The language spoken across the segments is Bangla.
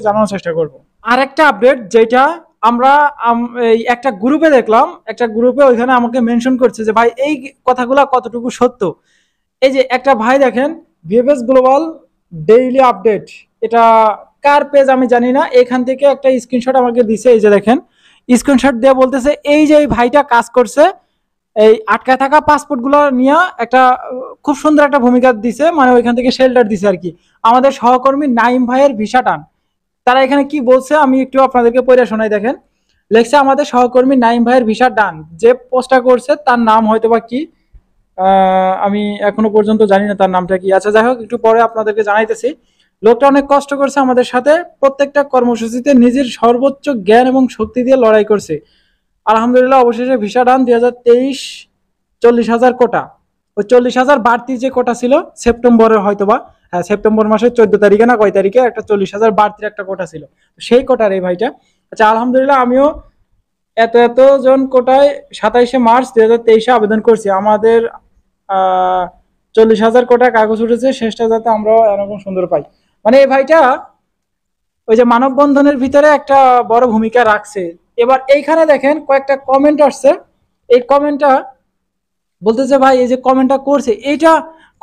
জানানোর চেষ্টা করব। আর একটা আপডেট যেটা আমরা এই একটা গ্রুপে দেখলাম, একটা গ্রুপে ওইখানে আমাকে মেনশন করছে যে ভাই এই কথাগুলো কতটুকু সত্য। এই যে একটা ভাই দেখেন, ভিএফএস গ্লোবাল ডেইলি আপডেট, এটা কার পেজ আমি জানি না, এখান থেকে একটা স্ক্রিনশট আমাকে দিছে। এই যে দেখেন, স্ক্রিনশট দিয়ে বলতেছে এই যে এই ভাইটা কাজ করছে এই আটকায় থাকা পাসপোর্ট গুলো নিয়ে একটা খুব সুন্দর একটা ভূমিকা দিছে, মানে ওইখান থেকে শেল্টার দিছে আর কি আমাদের সহকর্মী নাইম ভাইয়ের ভিসা টান। তারা এখানে কি বলছে আমি একটু আপনাদেরকে পড়ে শোনাই। দেখেন, লেখছে আমাদের সহকর্মী নাইম ভাইয়ের ভিসা ডান। যে পোস্টটা করছে তার নাম হয়তো বা কি, আমি এখনো পর্যন্ত জানি না তার নামটা কি। আচ্ছা যাই হোক, একটু পরে আপনাদেরকে জানাইতেছি। লোকটা অনেক কষ্ট করছে আমাদের সাথে, প্রত্যেকটা কর্মসূচিতে নিজের সর্বোচ্চ জ্ঞান এবং শক্তি দিয়ে লড়াই করছে। আলহামদুলিল্লাহ অবশেষে ভিসা ডান 2023 40,000 কোটা। ওই 40,000 বাড়তি যে কোটা ছিল সেপ্টেম্বরের হয়তোবা, হ্যাঁ সেপ্টেম্বর মাসের 14 তারিখে না কয় তারিখে একটা 40,000 বাড়তির একটা কোটা ছিল, সেই কোটার এই ভাইটা। আচ্ছা আলহামদুলিল্লাহ আমিও এত জন কোটায় 27শে মার্চ 2023 আবেদন করছি। আমাদের 40,000 কোটা কাগজ উঠেছে, শেষটা যাতে আমরাও এরকম সুন্দর পাই। মানে এই ভাইটা ওই যে মানববন্ধনের ভিতরে একটা বড় ভূমিকা রাখছে। এবার এইখানে দেখেন কয়েকটা কমেন্ট আসছে, এই কমেন্টটা বলতেছে ভাই এই যে কমেন্টটা করছে এটা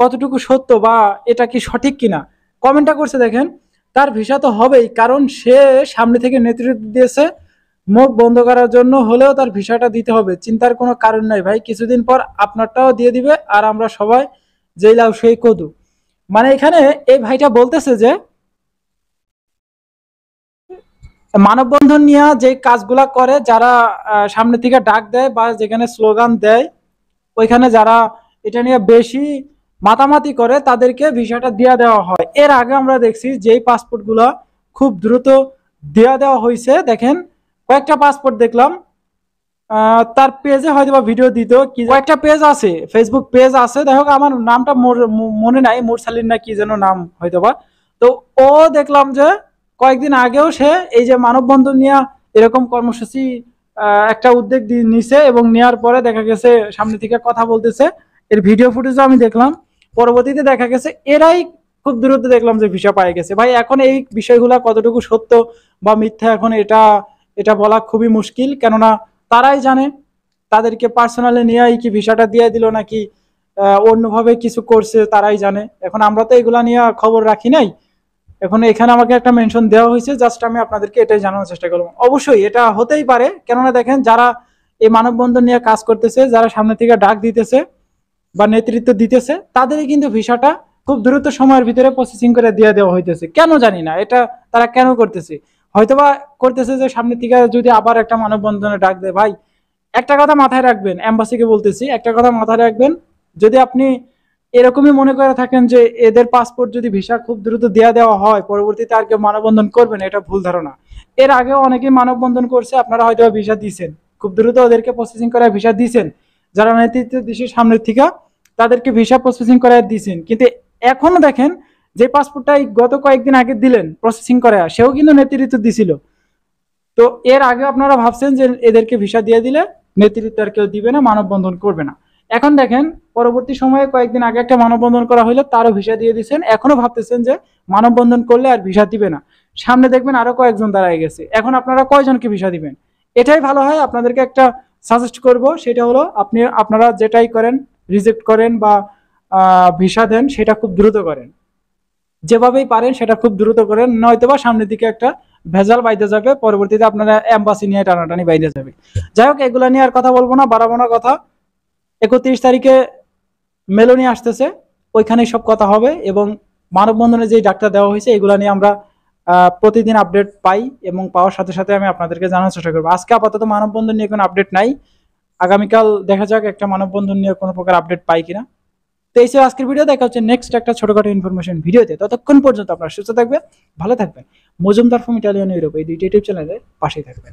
কতটুকু সত্য বা এটা কি সঠিক কিনা। কমেন্টটা করছে দেখেন, তার ভিসা তো হবেই, কারণ সে সামনে থেকে নেতৃত্ব দিয়েছে, মুখ বন্ধ করার জন্য হলেও তার ভিসাটা দিতে হবে, চিন্তার কোনো কারণ নাই ভাই, কিছুদিন পর আপনারটাও দিয়ে দিবে আর আমরা সবাই যেই লাউ সেই কদু। মানে এখানে এই ভাইটা বলতেছে যে মানববন্ধন নিয়ে যে কাজগুলা করে, যারা সামনে থেকে ডাক দেয় বা যেখানে স্লোগান দেয়, ওইখানে যারা এটা নিয়ে বেশি মাতামাতি করে তাদেরকে ভিসাটা দিয়ে দেওয়া হয়। এর আগে আমরা দেখছি যেই পাসপোর্ট গুলা খুব দ্রুত দেওয়া দেওয়া হয়েছে। দেখেন কয়েকটা পাসপোর্ট দেখলাম, তার পেজে হয়তো বা ভিডিও দিত, কি কয়েকটা পেজ আছে, ফেসবুক পেজ আছে, দেখো আমার নামটা মনে নাই, মুরসালিন না কি যেন নাম হয়তোবা। তো ও দেখলাম যে কয়েকদিন আগেও সে এই যে মানববন্ধন নিয়ে এরকম কর্মসূচি একটা উদ্যোগ নিছে এবং নেওয়ার পরে দেখা গেছে সামনে থেকে কথা বলতেছে, এর ভিডিও ফুটেজও আমি দেখলাম। পরবর্তীতে দেখা গেছে এরাই খুব দ্রুত দেখলাম যে ভিসা পাই গেছে। ভাই এখন এই বিষয়গুলা কতটুকু সত্য বা মিথ্যা এখন এটা এটা বলা খুবই মুশকিল, কেননা তারাই জানে তাদেরকে পার্সোনালি নিয়ে কি ভিসাটা দিয়ে দিল নাকি অন্যভাবে কিছু করছে তারাই জানে। এখন আমরা তো এগুলা নিয়ে খবর রাখি নাই, এখন এখানে আমাকে একটা মেনশন দেওয়া হয়েছে, জাস্ট আমি আপনাদেরকে এটাই জানানোর চেষ্টা করবো। অবশ্যই এটা হতেই পারে, কেননা দেখেন যারা এই মানববন্ধন নিয়ে কাজ করতেছে, যারা সামনে থেকে ডাক দিতেছে বা নেতৃত্ব দিতেছে, তাদেরই কিন্তু ভিসাটা খুব দ্রুত সময়ের ভিতরে প্রসেসিং করে দিয়ে দেওয়া হইতেছে। কেন জানি না এটা তারা কেন করতেছে, হয়তোবা করতেছে যে সামনে থেকে যদি আবার একটা মানববন্ধনে ডাক দেয়। ভাই একটা কথা মাথায় রাখবেন, এম্বাসিকে বলতেছি একটা কথা মাথায় রাখবেন, যদি আপনি এরকমই মনে করে থাকেন যে এদের পাসপোর্ট যদি ভিসা খুব দ্রুত দেওয়া দেওয়া হয় পরবর্তীতে আর কেউ মানববন্ধন করবেন, এটা ভুল ধারণা। এর আগেও অনেকেই মানববন্ধন করছে, আপনারা হয়তো ভিসা দিয়েছেন, খুব দ্রুত ওদেরকে প্রসেসিং করে ভিসা দিয়েছেন, যারা নেতৃত্ব দেশের সামনের থেকে তাদেরকে ভিসা প্রসেসিং করে দিয়েছেন। কিন্তু এখনো দেখেন যে পাসপোর্টটা গত কয়েকদিন আগে দিলেন প্রসেসিং করে, সেও কিন্তু নেতৃত্ব দিছিল। তো এর আগে আপনারা ভাবছেন যে এদেরকে ভিসা দিয়ে দিলে নেতৃত্ব আর কেউ দিবে না, মানববন্ধন করবে না। এখন দেখেন পরবর্তী সময়ে কয়েকদিন আগে একটা মানববন্ধন করা হইলো, তারও ভিসা দিয়ে দিচ্ছেন, এখনো ভাবতেছেন যে মানববন্ধন করলে আর ভিসা দিবে না, সামনে দেখবেন আরো কয়েকজন দাঁড়ায় গেছে, এখন আপনারা কয়জনকে ভিসা দিবেন? এটাই ভালো হয়, আপনাদেরকে একটা সাজেস্ট করব, সেটা হলো আপনারা যেটাই করেন, রিজেক্ট করেন বা ভিসা দেন, সেটা খুব দ্রুত করেন, যেভাবেই পারেন সেটা খুব দ্রুত করেন, নয়তোবা সামনের দিকে একটা ভেজাল বাইতে যাবে, পরবর্তীতে আপনারা এম্বাসি নিয়ে টানাটানি বাইতে যাবে। যাই হোক এগুলা নিয়ে আর কথা বলবো না, বাড়াবো না কথা। 31 তারিখে মেলোনি আসতেছে, ওইখানে সব কথা হবে এবং মানববন্ধনে যে ডাকটা দেওয়া হয়েছে এগুলা নিয়ে আমরা প্রতিদিন আপডেট পাই এবং পাওয়ার সাথে সাথে আমি আপনাদেরকে জানার চেষ্টা করবো। আজকে আপাতত মানববন্ধন নিয়ে কোনো আপডেট নাই, আগামীকাল দেখা যাক একটা মানববন্ধন নিয়ে কোনো প্রকার আপডেট পাই কিনা। তো এই ছিল আজকের ভিডিও, দেখা হচ্ছে নেক্সট একটা ছোটখাটো ইনফরমেশন ভিডিওতে। ততক্ষণ পর্যন্ত আপনারা সুস্থ থাকবেন, ভালো থাকবেন, মজুমদার ফ্রম ইটালিয়ান ইউরোপ এই দুইটি ইউটিউব চ্যানেলের পাশেই থাকবেন।